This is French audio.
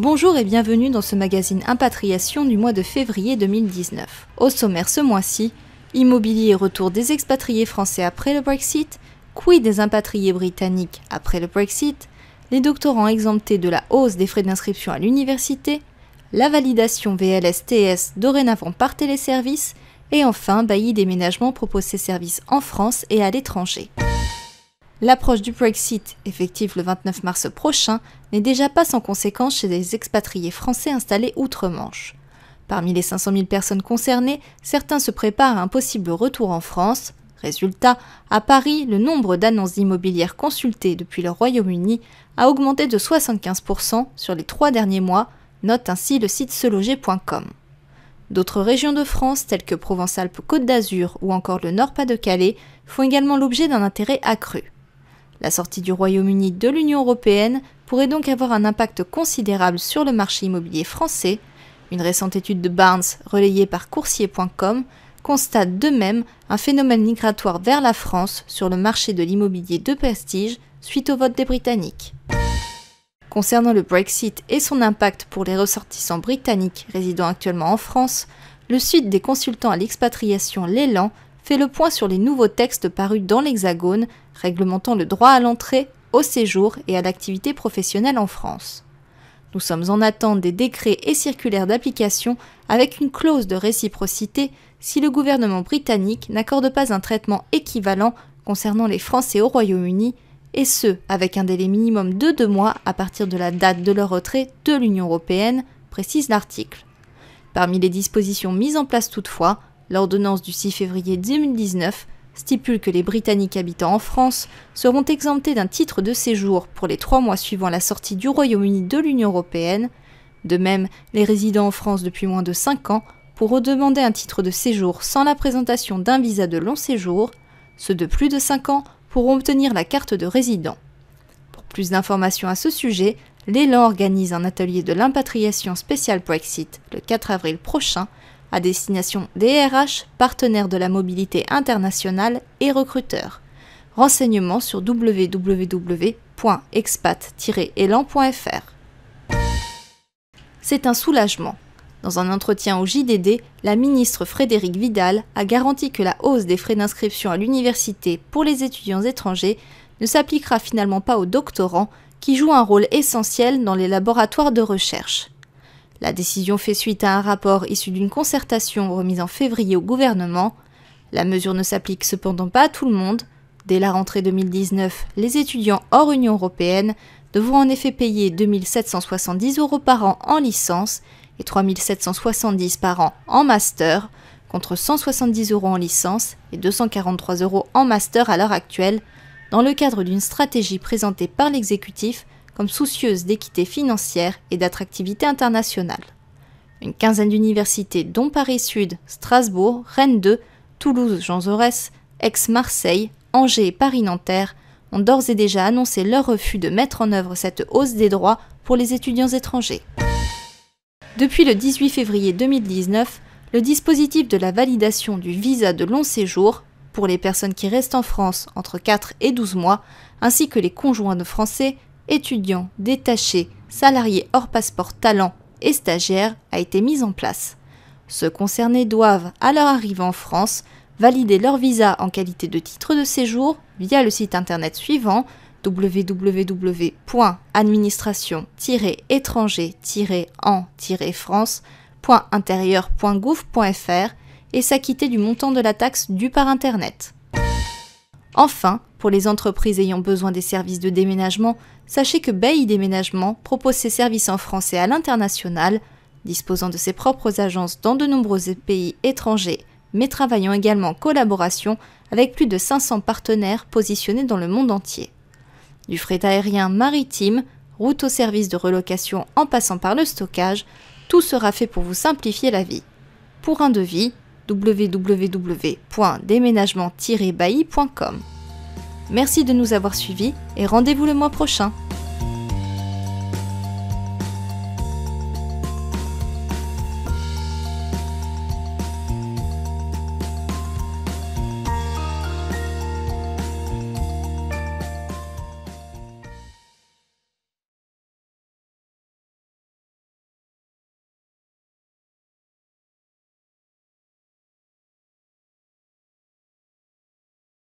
Bonjour et bienvenue dans ce magazine Impatriation du mois de février 2019. Au sommaire ce mois-ci, immobilier et retour des expatriés français après le Brexit, quid des impatriés britanniques après le Brexit, les doctorants exemptés de la hausse des frais d'inscription à l'université, la validation VLS-TS dorénavant par téléservice, et enfin Bailly Déménagement propose ses services en France et à l'étranger. L'approche du Brexit, effective le 29 mars prochain, n'est déjà pas sans conséquences chez les expatriés français installés outre-Manche. Parmi les 500 000 personnes concernées, certains se préparent à un possible retour en France. Résultat, à Paris, le nombre d'annonces immobilières consultées depuis le Royaume-Uni a augmenté de 75% sur les 3 derniers mois, note ainsi le site seloger.com. D'autres régions de France, telles que Provence-Alpes-Côte d'Azur ou encore le Nord-Pas-de-Calais, font également l'objet d'un intérêt accru. La sortie du Royaume-Uni de l'Union européenne pourrait donc avoir un impact considérable sur le marché immobilier français. Une récente étude de Barnes, relayée par coursier.com, constate de même un phénomène migratoire vers la France sur le marché de l'immobilier de prestige suite au vote des Britanniques. Concernant le Brexit et son impact pour les ressortissants britanniques résidant actuellement en France, le site des consultants à l'expatriation L'Élan fait le point sur les nouveaux textes parus dans l'Hexagone, réglementant le droit à l'entrée, au séjour et à l'activité professionnelle en France. Nous sommes en attente des décrets et circulaires d'application avec une clause de réciprocité si le gouvernement britannique n'accorde pas un traitement équivalent concernant les Français au Royaume-Uni, et ce, avec un délai minimum de 2 mois à partir de la date de leur retrait de l'Union européenne, précise l'article. Parmi les dispositions mises en place toutefois, l'ordonnance du 6 février 2019 stipule que les Britanniques habitant en France seront exemptés d'un titre de séjour pour les 3 mois suivant la sortie du Royaume-Uni de l'Union européenne. De même, les résidents en France depuis moins de 5 ans pourront demander un titre de séjour sans la présentation d'un visa de long séjour. Ceux de plus de 5 ans pourront obtenir la carte de résident. Pour plus d'informations à ce sujet, l'Élan organise un atelier de l'impatriation spéciale Brexit le 4 avril prochain à destination des RH, partenaires de la mobilité internationale et recruteurs. Renseignements sur www.expat-elan.fr. C'est un soulagement. Dans un entretien au JDD, la ministre Frédérique Vidal a garanti que la hausse des frais d'inscription à l'université pour les étudiants étrangers ne s'appliquera finalement pas aux doctorants qui jouent un rôle essentiel dans les laboratoires de recherche. La décision fait suite à un rapport issu d'une concertation remise en février au gouvernement. La mesure ne s'applique cependant pas à tout le monde. Dès la rentrée 2019, les étudiants hors Union européenne devront en effet payer 2 770 € par an en licence et 3 770 par an en master, contre 170 € en licence et 243 € en master à l'heure actuelle, dans le cadre d'une stratégie présentée par l'exécutif comme soucieuse d'équité financière et d'attractivité internationale. Une quinzaine d'universités dont Paris Sud, Strasbourg, Rennes 2, Toulouse, Jean Jaurès, Aix-Marseille, Angers et Paris-Nanterre ont d'ores et déjà annoncé leur refus de mettre en œuvre cette hausse des droits pour les étudiants étrangers. Depuis le 18 février 2019, le dispositif de la validation du visa de long séjour pour les personnes qui restent en France entre 4 et 12 mois, ainsi que les conjoints de Français, étudiants, détachés, salariés hors passeport talent et stagiaires a été mis en place. Ceux concernés doivent, à leur arrivée en France, valider leur visa en qualité de titre de séjour via le site internet suivant www.administration-étranger-en-france.intérieur.gouv.fr et s'acquitter du montant de la taxe due par internet. Enfin, pour les entreprises ayant besoin des services de déménagement, sachez que Bailly Déménagement propose ses services en France et à l'international, disposant de ses propres agences dans de nombreux pays étrangers, mais travaillant également en collaboration avec plus de 500 partenaires positionnés dans le monde entier. Du fret aérien maritime, route au service de relocation en passant par le stockage, tout sera fait pour vous simplifier la vie. Pour un devis, www.déménagement-bailly.com. Merci de nous avoir suivis et rendez-vous le mois prochain.